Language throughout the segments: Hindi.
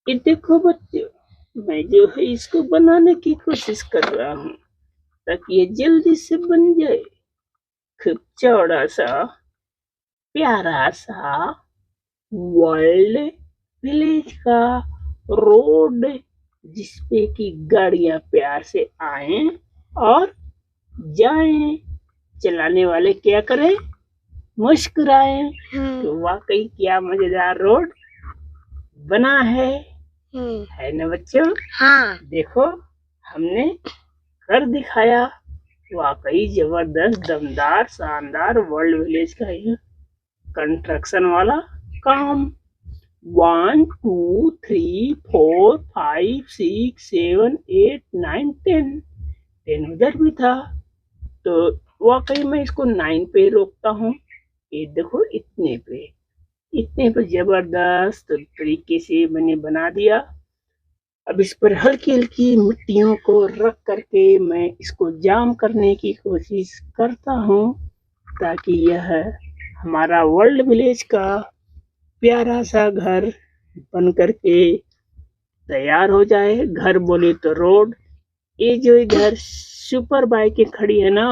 ये देखो बच्चों, मैं जो है इसको बनाने की कोशिश कर रहा हूँ ताकि ये जल्दी से बन जाए। खूब चौड़ा सा, प्यारा सा वर्ल्ड विलेज का रोड, जिसपे कि गाड़ियां प्यार से आए और जाएं। चलाने वाले क्या करें? मुस्कुराए। तो वाकई क्या मजेदार रोड बना है ना बच्चों? हाँ। देखो, हमने कर दिखाया। वाकई जबरदस्त, दमदार, शानदार वर्ल्ड विलेज का ये कंस्ट्रक्शन वाला काम। 1 2 3 4 5 6 7 8 9 10 10 उधर भी था, तो वाकई मैं इसको 9 पे रोकता हूँ। ये देखो, इतने पे जबरदस्त तरीके से मैंने बना दिया। अब इस पर हल्की हल्की मिट्टियों को रख करके मैं इसको जाम करने की कोशिश करता हूँ ताकि यह हमारा वर्ल्ड विलेज का प्यारा सा घर बन करके तैयार हो जाए। घर बोले तो रोड। ये जो इधर सुपर बाइकें खड़ी है ना,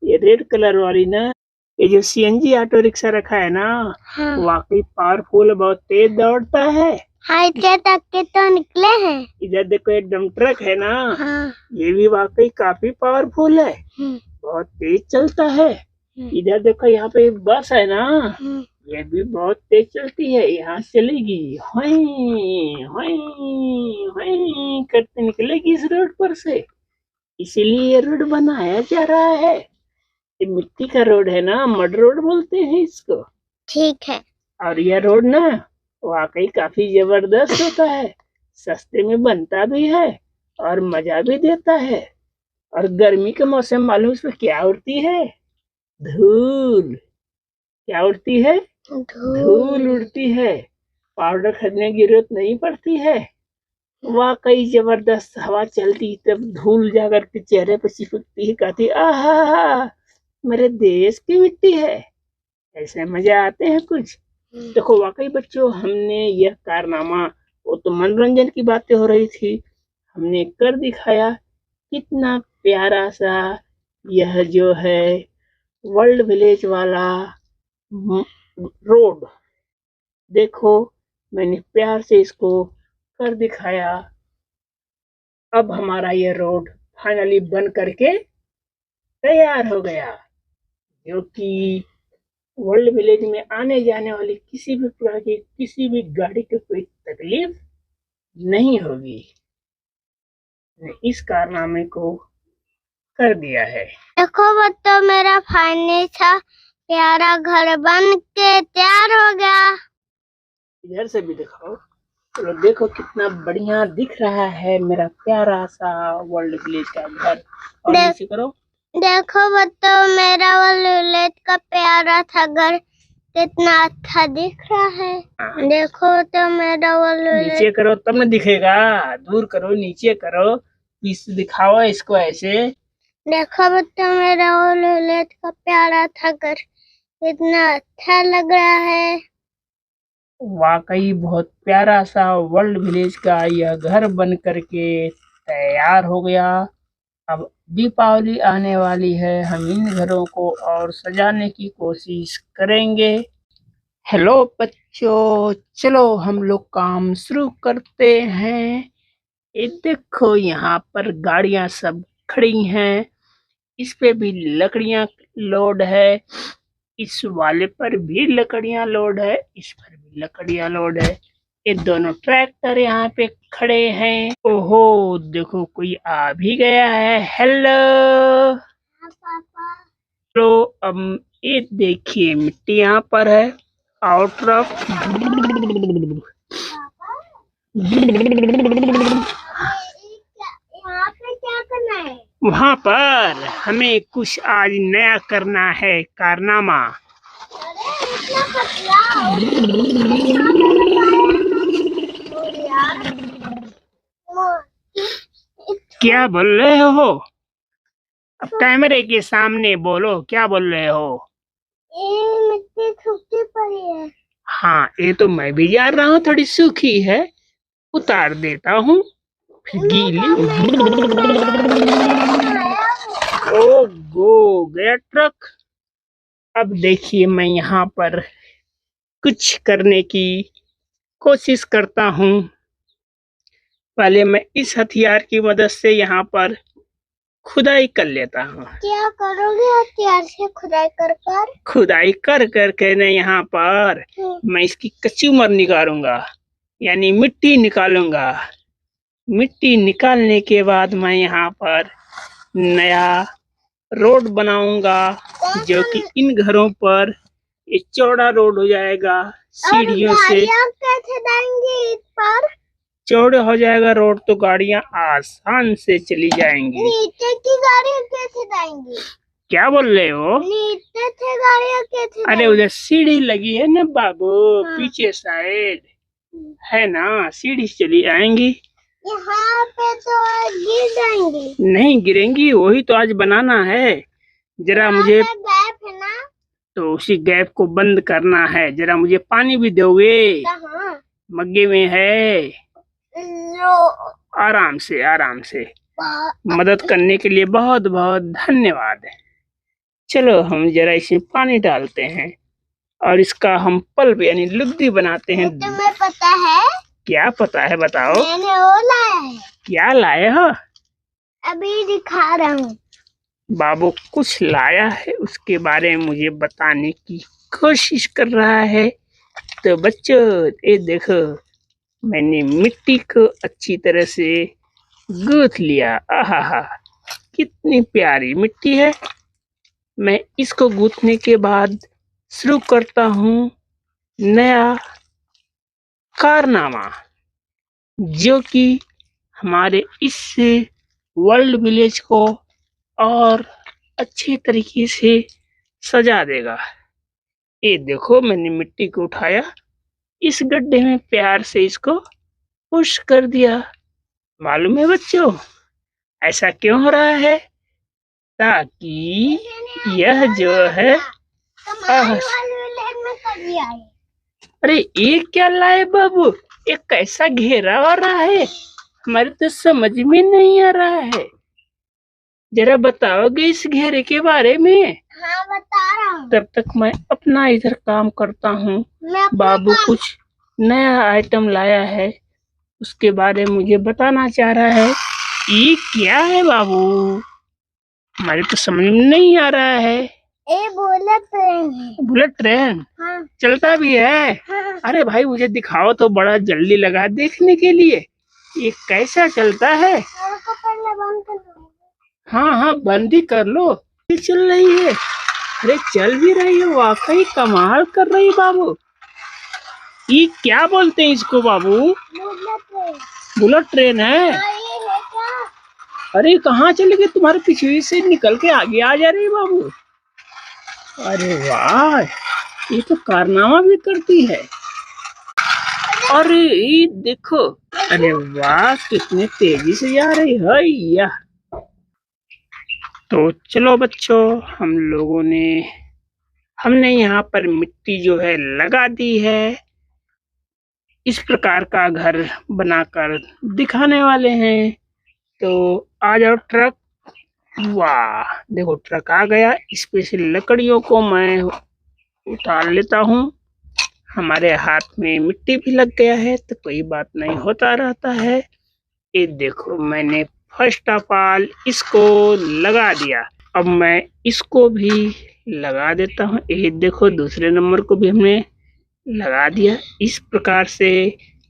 ये रेड कलर वाली ना, ये जो सीएनजी ऑटो रिक्शा रखा है ना, हाँ। वाकई पावरफुल, बहुत तेज दौड़ता है। हाँ, इतने तक के तो निकले हैं। इधर देखो, एक डम ट्रक है ना, हाँ। ये भी वाकई काफी पावरफुल है, बहुत तेज चलता है। इधर देखो, यहाँ पे एक बस है ना, ये भी बहुत तेज चलती है, यहाँ चलेगी हुई हुई हुई करते निकलेगी इस रोड पर से। इसीलिए ये रोड बनाया जा रहा है। ये मिट्टी का रोड है ना, मड रोड बोलते हैं इसको। ठीक है। और यह रोड ना वाकई काफी जबरदस्त होता है, सस्ते में बनता भी है और मजा भी देता है। और गर्मी के मौसम मालूम इसमें क्या उड़ती है? धूल। क्या उड़ती है? धूल उड़ती है। पाउडर खरीदने की जरूरत नहीं पड़ती है। वाकई जबरदस्त हवा चलती, तब धूल जाकर के चेहरे पर चिपकती है, कहती आहा, मेरे देश की मिट्टी है। ऐसे मजे आते हैं कुछ। देखो वाकई बच्चों, हमने यह कारनामा, वो तो मनोरंजन की बातें हो रही थी, हमने कर दिखाया। कितना प्यारा सा यह जो है वर्ल्ड विलेज वाला रोड, देखो मैंने प्यार से इसको कर दिखाया। अब हमारा ये रोड फाइनली बन करके तैयार हो गया, जो कि वर्ल्ड विलेज में आने जाने वाली किसी भी प्रकार की किसी भी गाड़ी को कोई तकलीफ नहीं होगी। इस कारनामे को कर दिया है। देखो बच्चों, मेरा फाइनली सा प्यारा घर बन के तैयार हो गया। इधर से भी दिखाओ। चलो देखो, कितना बढ़िया दिख रहा है मेरा प्यारा सा वर्ल्ड विलेज का घर। और नीचे करो। देखो बच्चों, मेरा वर्ल्ड विलेज का प्यारा सा घर कितना अच्छा दिख रहा है। देखो तो मेरा वर्ल्ड विलेज। नीचे करो तब न दिखेगा, दूर करो, नीचे करो, पीछे दिखाओ इसको ऐसे। देखो बच्चों, मेरा वर्ल्ड विलेज का प्यारा था घर, कितना अच्छा लग रहा है। वाकई बहुत प्यारा सा वर्ल्ड विलेज का यह घर बन करके तैयार हो गया। अब दीपावली आने वाली है, हम इन घरों को और सजाने की कोशिश करेंगे। हेलो बच्चों, चलो हम लोग काम शुरू करते हैं। ये देखो, यहाँ पर गाड़ियां सब खड़ी हैं, इस पे भी लकड़ियां लोड है, इस वाले पर भी लकड़ियां लोड है, इस पर भी लकड़ियां लोड है। ये दोनों ट्रैक्टर यहाँ पे खड़े हैं। ओहो, देखो कोई आ भी गया है। हेलो तो अब ये देखिए, मिट्टी यहाँ पर है और ट्रक वहाँ पर हमें कुछ आज नया करना है कारनामा। क्या बोल रहे हो? अब कैमरे के सामने बोलो, क्या बोल रहे हो? ये मिट्टी सूखी पड़ी है। हाँ, ये तो मैं भी जान रहा हूँ, थोड़ी सूखी है, उतार देता हूँ, फिर गीली। ओ गो गया ट्रक। अब देखिए मैं यहाँ पर कुछ करने की कोशिश करता हूँ। पहले मैं इस हथियार की मदद से यहाँ पर खुदाई कर लेता हूँ। क्या करोगे हथियार से खुदाई कर कर? खुदाई कर करके न यहाँ पर मैं इसकी कच्ची उमर निकालूंगा, यानी मिट्टी निकालूंगा। मिट्टी निकालने के बाद मैं यहाँ पर नया रोड बनाऊंगा, जो कि इन घरों पर एक चौड़ा रोड हो जाएगा। सीढ़ियों से कैसे जाएंगी इस पर? चौड़ा हो जाएगा रोड तो गाड़ियां आसान से चली जाएंगी। नीचे की गाड़ियां कैसे जाएंगी? क्या बोल रहे हो? नीचे से गाड़ियां कैसे? अरे उधर सीढ़ी लगी है ना बाबू, पीछे साइड है ना, सीढ़ी चली आएंगी। यहाँ पे तो गिर जाएंगी। नहीं गिरेंगी, वही तो आज बनाना है। जरा मुझे गैप है ना, तो उसी गैप को बंद करना है। जरा मुझे पानी भी दोगे? मग्गे में है। आराम से आराम से। मदद करने के लिए बहुत बहुत धन्यवाद। चलो हम जरा इसमें पानी डालते हैं और इसका हम पल्प यानी लुगदी बनाते हैं। तुम्हें पता है? क्या पता है बताओ? मैंने वो लाया है। क्या लाए हो? अभी दिखा रहा हूँ। बाबू कुछ लाया है, उसके बारे में मुझे बताने की कोशिश कर रहा है। तो बच्चों ये देखो, मैंने मिट्टी को अच्छी तरह से गूंथ लिया। आहा, कितनी प्यारी मिट्टी है। मैं इसको गूंथने के बाद शुरू करता हूँ नया कारनामा, जो कि हमारे इस वर्ल्ड विलेज को और अच्छे तरीके से सजा देगा। ये देखो मैंने मिट्टी को उठाया, इस गड्ढे में प्यार से इसको पुश कर दिया। मालूम है बच्चों ऐसा क्यों हो रहा है? ताकि यह जो है अरे ये क्या लाए बाबू, ये कैसा घेरा हो रहा है? हमारे तो समझ में नहीं आ रहा है। जरा बताओगे इस घेरे के बारे में? हाँ बता रहा हूँ। तब तक मैं अपना इधर काम करता हूँ। बाबू कुछ नया आइटम लाया है, उसके बारे में मुझे बताना चाह रहा है। ये क्या है बाबू? हमारे तो समझ में नहीं आ रहा है। ये बुलेट ट्रेन है। Bullet train? हाँ। चलता भी है? हाँ। अरे भाई मुझे दिखाओ तो, बड़ा जल्दी लगा देखने के लिए। ये कैसा चलता है? पहले बंद कर दो। हाँ हाँ बंद ही कर लो। ये चल रही है, अरे चल भी रही है, वाकई कमाल कर रही है बाबू। ये क्या बोलते हैं इसको बाबू? बुलेट ट्रेन है? अरे कहाँ चले गए? तुम्हारे पीछे से निकल के आगे आ जा रही है बाबू। अरे वाह, ये तो कारनामा भी करती है। अरे ये देखो, अरे वाह कितने तेजी से जा रही है यह। तो चलो बच्चों, हमने यहाँ पर मिट्टी जो है लगा दी है। इस प्रकार का घर बनाकर दिखाने वाले हैं। तो आ जाओ ट्रक। वाह देखो ट्रक आ गया। इस पे से लकड़ियों को मैं उतार लेता हूँ। हमारे हाथ में मिट्टी भी लग गया है तो कोई बात नहीं, होता रहता है। ये देखो मैंने फर्स्ट ऑफ ऑल इसको लगा दिया। अब मैं इसको भी लगा देता हूँ। ये देखो दूसरे नंबर को भी हमने लगा दिया। इस प्रकार से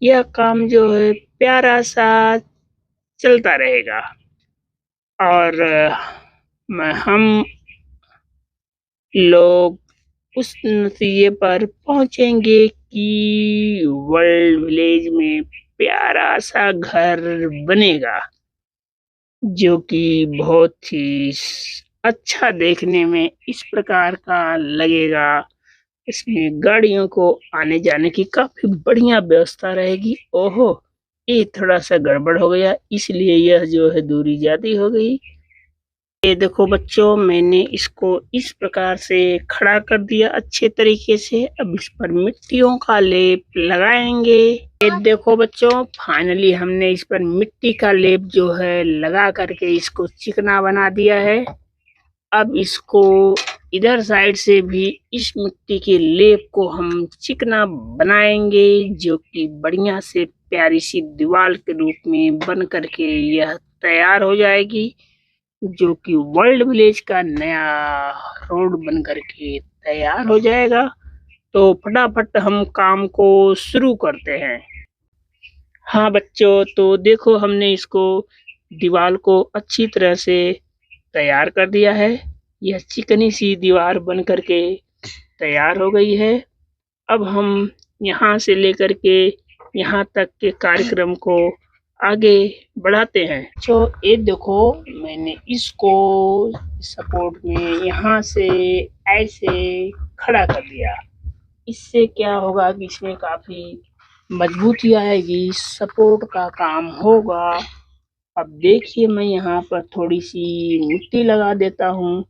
यह काम जो है प्यारा सा चलता रहेगा और हम लोग उस नतीजे पर पहुंचेंगे कि वर्ल्ड विलेज में प्यारा सा घर बनेगा, जो कि बहुत ही अच्छा देखने में इस प्रकार का लगेगा। इसमें गाड़ियों को आने जाने की काफी बढ़िया व्यवस्था रहेगी। ओहो ये थोड़ा सा गड़बड़ हो गया, इसलिए यह जो है दूरी ज्यादा हो गई। ये देखो बच्चों, मैंने इसको इस प्रकार से खड़ा कर दिया अच्छे तरीके से। अब इस पर मिट्टियों का लेप लगाएंगे। ये देखो बच्चों, फाइनली हमने इस पर मिट्टी का लेप जो है लगा करके इसको चिकना बना दिया है। अब इसको इधर साइड से भी इस मिट्टी के लेप को हम चिकना बनाएंगे, जो कि बढ़िया से प्यारी सी दीवार के रूप में बन करके यह तैयार हो जाएगी, जो कि वर्ल्ड विलेज का नया रोड बन करके तैयार हो जाएगा। तो फटाफट हम काम को शुरू करते हैं। हाँ बच्चों, तो देखो हमने इसको दीवार को अच्छी तरह से तैयार कर दिया है। यह चिकनी सी दीवार बन करके तैयार हो गई है। अब हम यहाँ से लेकर के यहाँ तक के कार्यक्रम को आगे बढ़ाते हैं। तो ये देखो, मैंने इसको सपोर्ट में यहाँ से ऐसे खड़ा कर दिया। इससे क्या होगा कि इसमें काफी मजबूती आएगी, सपोर्ट का काम होगा। अब देखिए, मैं यहाँ पर थोड़ी सी मिट्टी लगा देता हूँ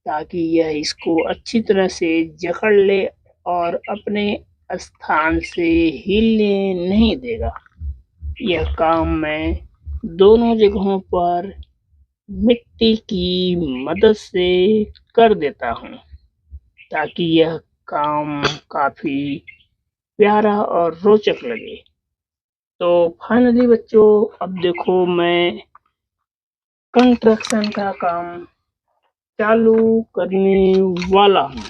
ताकि यह इसको अच्छी तरह से जकड़ ले और अपने स्थान से हिलने नहीं देगा। यह काम मैं दोनों जगहों पर मिट्टी की मदद से कर देता हूँ ताकि यह काम काफी प्यारा और रोचक लगे। तो फाइनली बच्चों, अब देखो मैं कंस्ट्रक्शन का काम चालू करने वाला हूँ।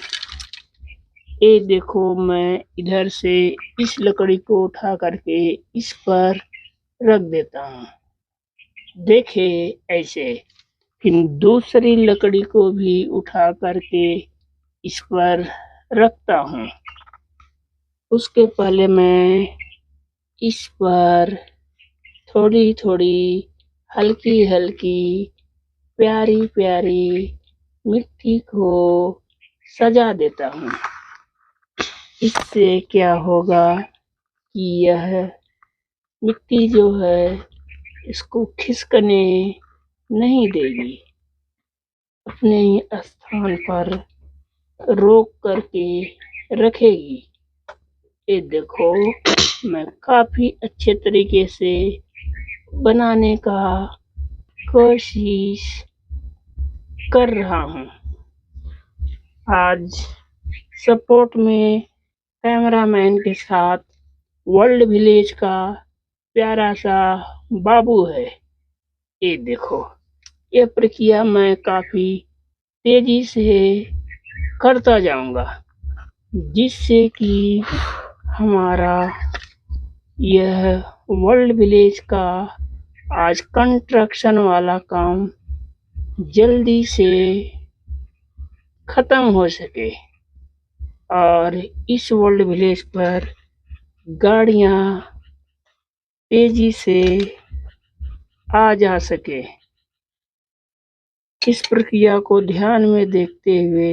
ये देखो, मैं इधर से इस लकड़ी को उठा करके इस पर रख देता हूँ। देखे ऐसे, फिर दूसरी लकड़ी को भी उठा करके इस पर रखता हूँ। उसके पहले मैं इस पर थोड़ी थोड़ी हल्की हल्की प्यारी प्यारी मिट्टी को सजा देता हूँ। इससे क्या होगा कि यह मिट्टी जो है इसको खिसकने नहीं देगी, अपने स्थान पर रोक करके रखेगी। ये देखो, मैं काफी अच्छे तरीके से बनाने का कोशिश कर रहा हूँ। आज सपोर्ट में कैमरामैन के साथ वर्ल्ड विलेज का प्यारा सा बाबू है। ये देखो, ये प्रक्रिया मैं काफी तेजी से करता जाऊंगा, जिससे कि हमारा यह वर्ल्ड विलेज का आज कंस्ट्रक्शन वाला काम जल्दी से खत्म हो सके और इस वर्ल्ड विलेज पर गाड़ियां तेजी से आ जा सके। इस प्रक्रिया को ध्यान में देखते हुए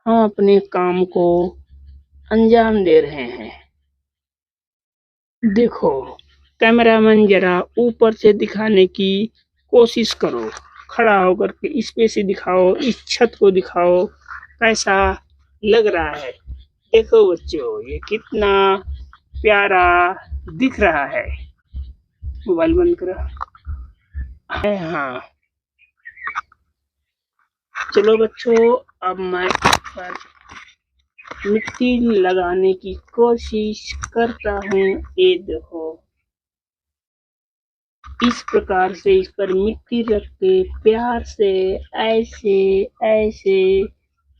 हम अपने काम को अंजाम दे रहे हैं। देखो कैमरामैन, जरा ऊपर से दिखाने की कोशिश करो, खड़ा होकर के इस पे से दिखाओ, इस छत को दिखाओ, कैसा लग रहा है। देखो बच्चों, ये कितना प्यारा दिख रहा है। मोबाइल बंद करो है। हाँ चलो बच्चों, अब मैं इस पर मिट्टी लगाने की कोशिश करता हूँ। ये देखो, इस प्रकार से इस पर मिट्टी रख के प्यार से ऐसे ऐसे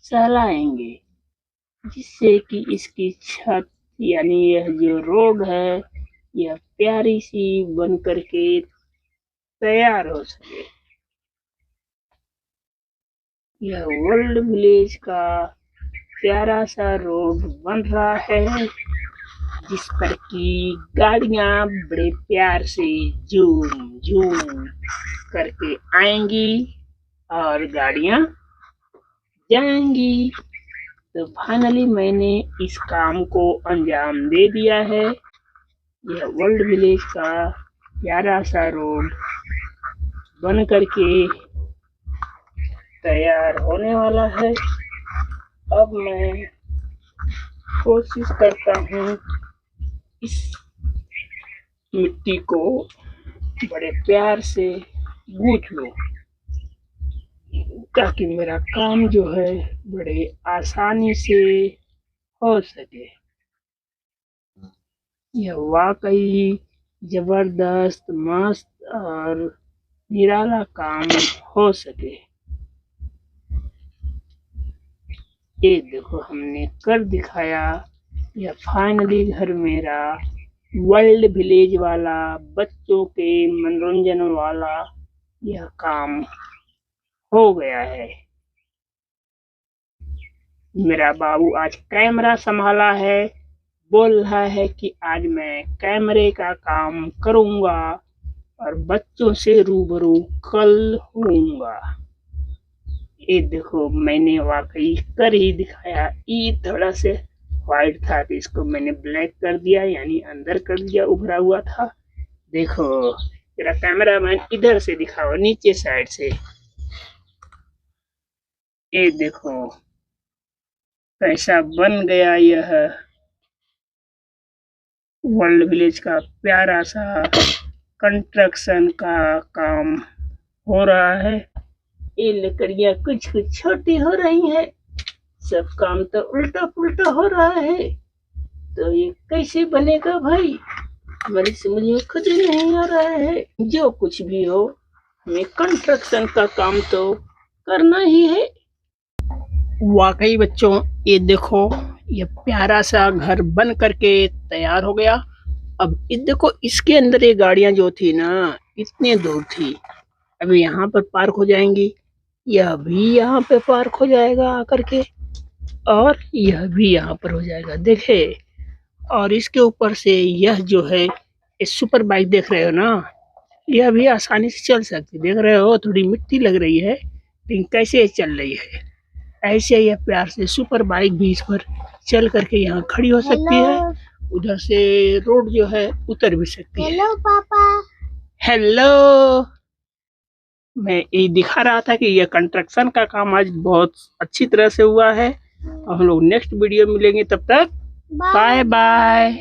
सहलाएंगे, जिससे कि इसकी छत यानी यह जो रोड है यह प्यारी सी बन करके तैयार हो सके। यह वर्ल्ड विलेज का प्यारा सा रोड बन रहा है, जिस पर की गाड़ियां बड़े प्यार से झूम झूम करके आएंगी और गाड़ियां जाएंगी। तो फाइनली मैंने इस काम को अंजाम दे दिया है। यह वर्ल्ड विलेज का प्यारा सा रोड बन करके तैयार होने वाला है। अब मैं कोशिश करता हूँ इस मिट्टी को बड़े प्यार से गूंथ लूं, ताकि मेरा काम जो है बड़े आसानी से हो सके। यह वाकई जबरदस्त, मस्त और निराला काम हो सके। ये देखो, हमने कर दिखाया। यह फाइनली घर मेरा वर्ल्ड विलेज वाला, बच्चों के मनोरंजन वाला यह काम हो गया है। मेरा बाबू आज कैमरा संभाला है, बोल रहा है कि आज मैं कैमरे का काम करूंगा और बच्चों से रूबरू कल होऊंगा। ये देखो, मैंने वाकई कर ही दिखाया। ये थोड़ा से व्हाइट था तो इसको मैंने ब्लैक कर दिया, यानी अंदर कर दिया, उभरा हुआ था। देखो, तेरा कैमरामैन इधर से दिखाओ, नीचे साइड से। ये देखो कैसा बन गया यह वर्ल्ड विलेज का प्यारा सा कंस्ट्रक्शन का काम हो रहा है। ये लकड़ियां कुछ कुछ छोटी हो रही है, सब काम तो उल्टा पुल्टा हो रहा है। तो ये कैसे बनेगा भाई, हमारी समझ में खुद ही नहीं आ रहा है। जो कुछ भी हो, हमें कंस्ट्रक्शन का काम तो करना ही है। वाकई बच्चों, ये देखो, ये प्यारा सा घर बन करके तैयार हो गया। अब ये देखो, इसके अंदर ये गाड़ियां जो थी ना, इतनी दूर थी, अभी यहाँ पर पार्क हो जाएंगी। यह भी यहाँ पे पार्क हो जाएगा आकर के, और यह भी यहाँ पर हो जाएगा, देखे। और इसके ऊपर से यह जो है, ये सुपर बाइक देख रहे हो ना, यह भी आसानी से चल सकती, देख रहे हो, थोड़ी मिट्टी लग रही है लेकिन कैसे चल रही है। ऐसे यह प्यार से सुपर बाइक भी इस पर चल करके यहाँ खड़ी हो सकती है। उधर से रोड जो है उतर भी सकती है। हेलो पापा। हेलो, मैं ये दिखा रहा था कि यह कंस्ट्रक्शन का काम आज बहुत अच्छी तरह से हुआ है। हम लोग नेक्स्ट वीडियो मिलेंगे, तब तक बाय बाय।